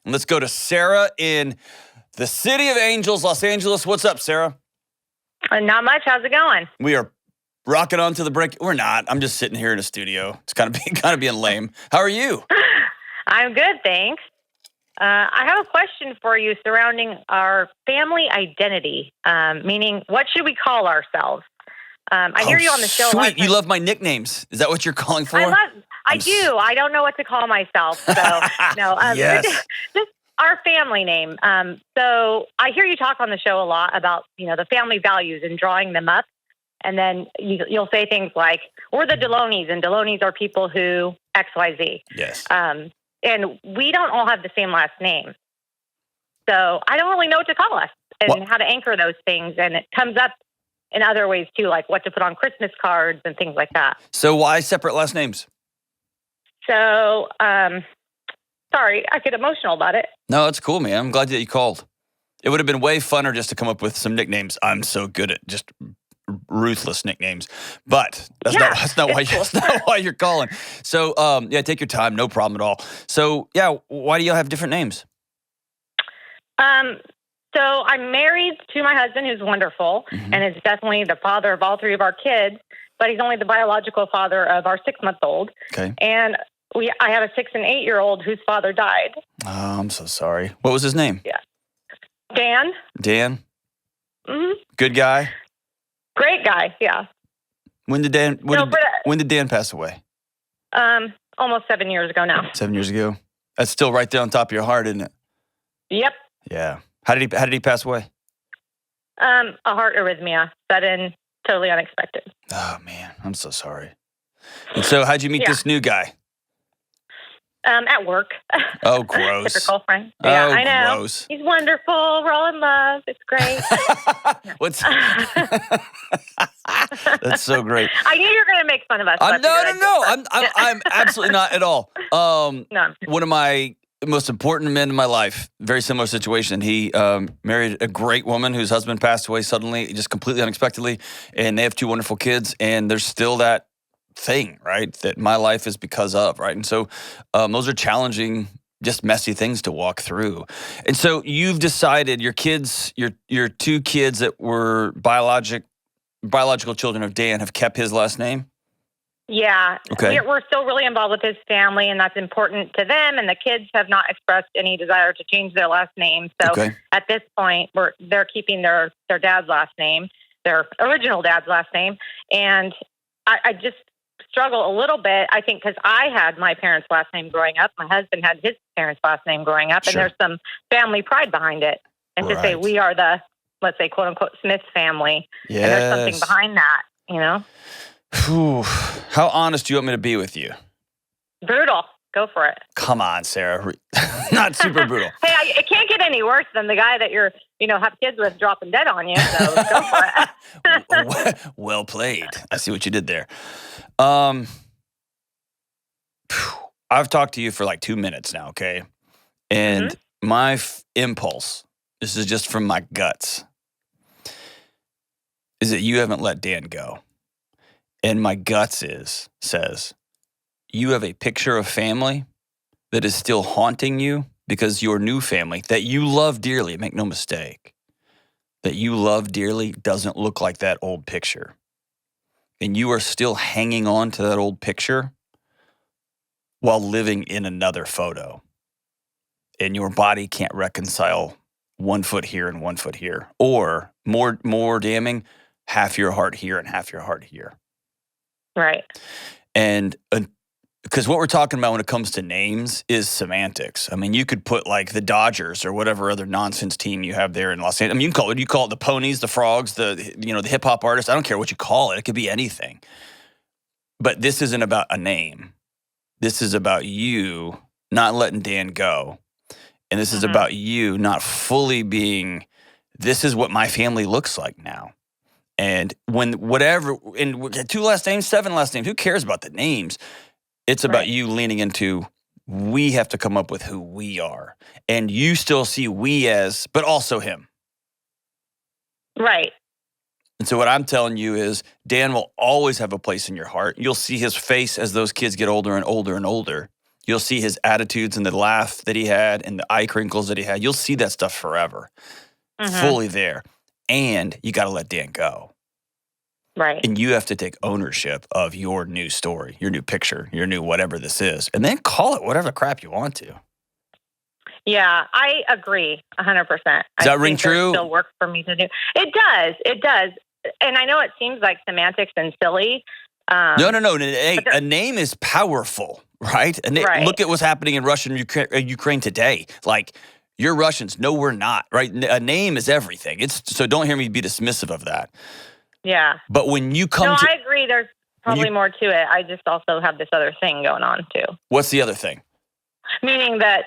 And let's go to Sarah in the City of Angels, Los Angeles. What's up, Sarah? Not much. How's it going? We are rocking on to the break. We're not. I'm just sitting here in a studio. It's kind of being lame. How are you? I'm good, thanks. I have a question for you surrounding our family identity, meaning what should we call ourselves? I hear you on the show. Sweet. You love my nicknames. Is that what you're calling for? I do. I don't know what to call myself. So, no. Yes. Just our family name. So I hear you talk on the show a lot about, the family values and drawing them up. And then you'll say things like, we're the Delonys, and Delonys are people who X, Y, Z. Yes. And we don't all have the same last name. So I don't really know what to call us and how to anchor those things. And it comes up in other ways too, like what to put on Christmas cards and things like that. So why separate last names? So, sorry, I get emotional about it. No, it's cool, man. I'm glad that you called. It would have been way funner just to come up with some nicknames. I'm so good at just ruthless nicknames, but that's not why you're calling. So, take your time, no problem at all. So, why do y'all have different names? So I'm married to my husband, who's wonderful, and is definitely the father of all three of our kids, but he's only the biological father of our 6-month-old. Okay. And I have a 6 and 8-year-old whose father died. Oh, I'm so sorry. What was his name? Yeah. Dan. Dan? Mm-hmm. Good guy? Great guy, yeah. When did Dan pass away? Almost 7 years ago now. 7 years ago? That's still right there on top of your heart, isn't it? Yep. Yeah. How did he pass away? A heart arrhythmia, sudden, totally unexpected. Oh man, I'm so sorry. And so, how'd you meet this new guy? At work. Oh, gross. Typical friend. Yeah, I know. Gross. He's wonderful. We're all in love. It's great. That's so great. I knew you were going to make fun of us. No. I'm absolutely not at all. No. One of my most important men in my life, very similar situation. He married a great woman whose husband passed away suddenly, just completely unexpectedly, and they have 2 wonderful kids, and there's still that thing, right, that my life is because of, right? And so those are challenging, just messy things to walk through. And so you've decided your 2 kids that were biological children of Dan have kept his last name? Yeah. Okay. We're still really involved with his family, and that's important to them, and the kids have not expressed any desire to change their last name. So at this point, they're keeping their dad's last name, their original dad's last name, and I just struggle a little bit, I think, because I had my parents' last name growing up. My husband had his parents' last name growing up, and there's some family pride behind it. And to say we are the, let's say, quote-unquote, Smith family, and there's something behind that, Whew. How honest do you want me to be with you? Brutal. Go for it. Come on, Sarah. Not super brutal. Hey, it can't get any worse than the guy that you're, have kids with dropping dead on you. So go for it. Well played. I see what you did there. I've talked to you for like 2 minutes now, okay? And my impulse, this is just from my guts, is that you haven't let Dan go. And my guts says, you have a picture of family that is still haunting you because your new family that you love dearly, make no mistake, that you love dearly doesn't look like that old picture. And you are still hanging on to that old picture while living in another photo. And your body can't reconcile 1 foot here and 1 foot here. Or more damning, half your heart here and half your heart here. Right. And because what we're talking about when it comes to names is semantics. I mean, you could put like the Dodgers or whatever other nonsense team you have there in Los Angeles. I mean, you call it the Ponies, the Frogs, the hip hop artists. I don't care what you call it. It could be anything. But this isn't about a name. This is about you not letting Dan go. And this is about you not fully being, this is what my family looks like now. And and 2 last names, 7 last names, who cares about the names? It's about you leaning into, we have to come up with who we are. And you still see we as, but also him. Right. And so what I'm telling you is Dan will always have a place in your heart. You'll see his face as those kids get older and older and older. You'll see his attitudes and the laugh that he had and the eye crinkles that he had. You'll see that stuff forever, fully there. And you got to let Dan go. Right. And you have to take ownership of your new story, your new picture, your new whatever this is, and then call it whatever crap you want to. Yeah, I agree 100%. Does that ring true? Still work for me to do. It does. It does. And I know it seems like semantics and silly. No. A name is powerful, right? Right. Look at what's happening in Russia and Ukraine today. Like, you're Russians. No, we're not, right? A name is everything. So don't hear me be dismissive of that. Yeah. But when you come I agree. There's probably more to it. I just also have this other thing going on, too. What's the other thing? Meaning that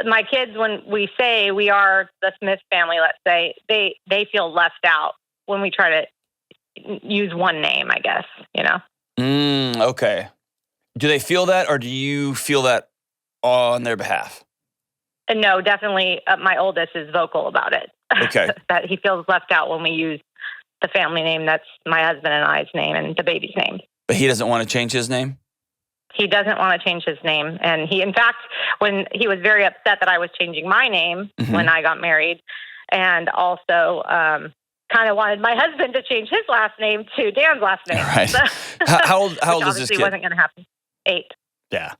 my kids, when we say we are the Smith family, let's say, they feel left out when we try to use one name, I guess, you know? Okay. Do they feel that, or do you feel that on their behalf? No, definitely. My oldest is vocal about it. Okay. That he feels left out when we use the family name that's my husband and I's name and the baby's name. But he doesn't want to change his name? He doesn't want to change his name. And in fact, when he was very upset that I was changing my name when I got married, and also kind of wanted my husband to change his last name to Dan's last name. Right. So, how old is this kid? Obviously wasn't going to happen. 8. Yeah.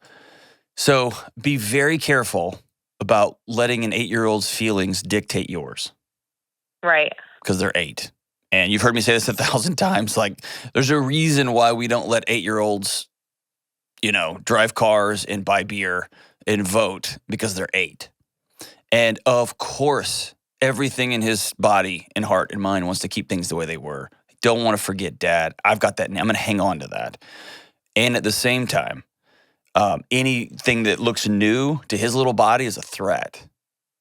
So be very careful about letting an 8-year-old's feelings dictate yours. Right. Because they're 8. And you've heard me say this 1,000 times. Like, there's a reason why we don't let 8-year-olds, drive cars and buy beer and vote, because they're 8. And of course, everything in his body and heart and mind wants to keep things the way they were. Don't want to forget Dad. I've got that. I'm going to hang on to that. And at the same time, anything that looks new to his little body is a threat,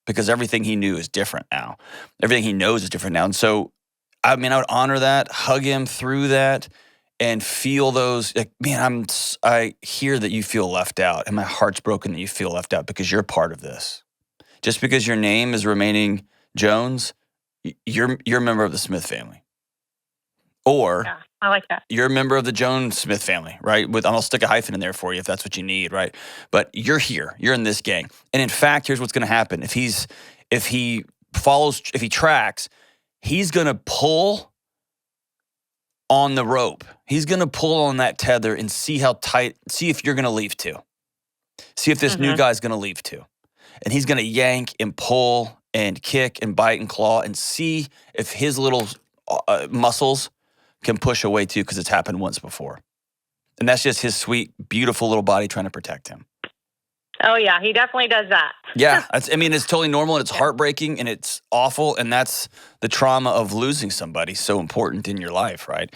because everything he knew is different now. Everything he knows is different now. And so, I would honor that, hug him through that, and feel those, like, man, I hear that you feel left out, and my heart's broken that you feel left out, because you're part of this. Just because your name is remaining Jones, you're a member of the Smith family. Or yeah, I like that. You're a member of the Jones Smith family, right? I'll stick a hyphen in there for you if that's what you need, right? But you're here. You're in this gang. And in fact, here's what's going to happen. If he tracks, he's going to pull on the rope. He's going to pull on that tether and see how tight, see if you're going to leave too. See if this new guy's going to leave too. And he's going to yank and pull and kick and bite and claw and see if his little muscles can push away too, because it's happened once before. And that's just his sweet, beautiful little body trying to protect him. Oh, yeah, he definitely does that. Yeah, it's totally normal, and it's heartbreaking, and it's awful, and that's the trauma of losing somebody so important in your life, right?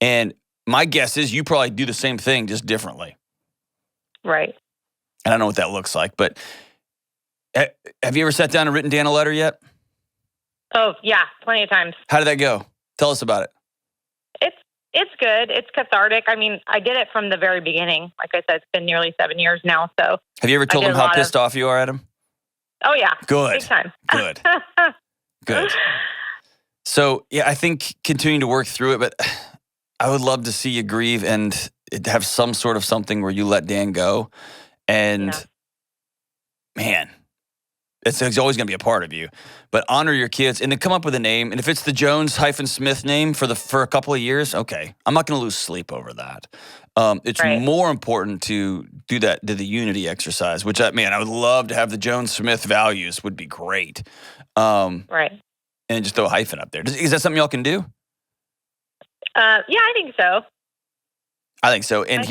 And my guess is you probably do the same thing, just differently. Right. And I don't know what that looks like, but have you ever sat down and written Dan a letter yet? Oh, yeah, plenty of times. How did that go? Tell us about it. It's good. It's cathartic. I did it from the very beginning. Like I said, it's been nearly 7 years now. So, have you ever told him how pissed off you are at him? Oh, yeah. Good. Big time. Good. Good. So, yeah, I think continuing to work through it, but I would love to see you grieve and have some sort of something where you let Dan go. And, man, it's always going to be a part of you. But honor your kids and then come up with a name. And if it's the Jones-Smith name for a couple of years, okay. I'm not going to lose sleep over that. It's more important to do the unity exercise, which, I would love to have the Jones-Smith values. Would be great. Right. And just throw a hyphen up there. Is that something y'all can do? Yeah, I think so. I think so. And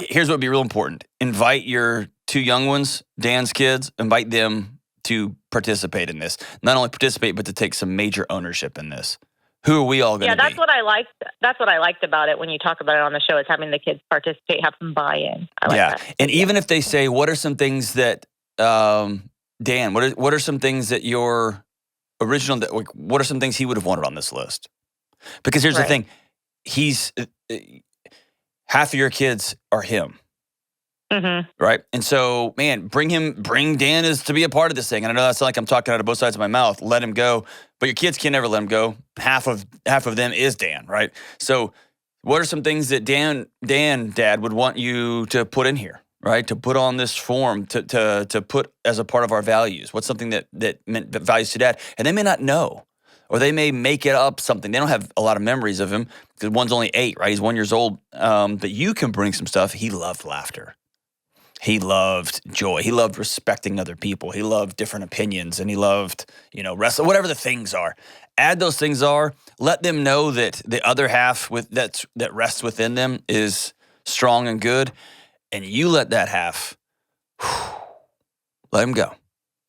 here's what would be real important. Invite your 2 young ones, Dan's kids, invite them to participate in this. Not only participate, but to take some major ownership in this. Who are we all going to be? Yeah, that's what I liked. That's what I liked about it when you talk about it on the show, is having the kids participate, have them buy in. I like that. And even if they say, what are some things that, Dan, what are some things that your original, what are some things he would have wanted on this list? Because here's the thing. He's, half of your kids are him. Right? And so, man, bring Dan to be a part of this thing. And I know that's like I'm talking out of both sides of my mouth. Let him go. But your kids can never let him go. Half of them is Dan, right? So what are some things that Dan, Dad, would want you to put in here? right? To put on this form, to put as a part of our values. What's something that meant values to Dad? And they may not know, or they may make it up something. They don't have a lot of memories of him because one's only 8, right? He's 1 year old. But you can bring some stuff. He loved laughter. He loved joy. He loved respecting other people. He loved different opinions, and he loved, wrestling, whatever the things are. Add those things are. Let them know that the other half that rests within them is strong and good, and you let that half, let him go.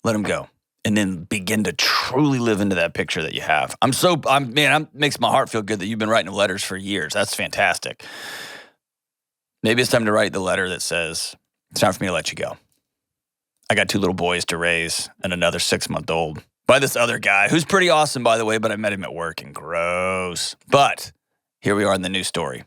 Let him go. And then begin to truly live into that picture that you have. Makes my heart feel good that you've been writing letters for years. That's fantastic. Maybe it's time to write the letter that says, it's time for me to let you go. I got 2 little boys to raise and another 6-month-old by this other guy who's pretty awesome, by the way, but I met him at work and gross. But here we are in the new story.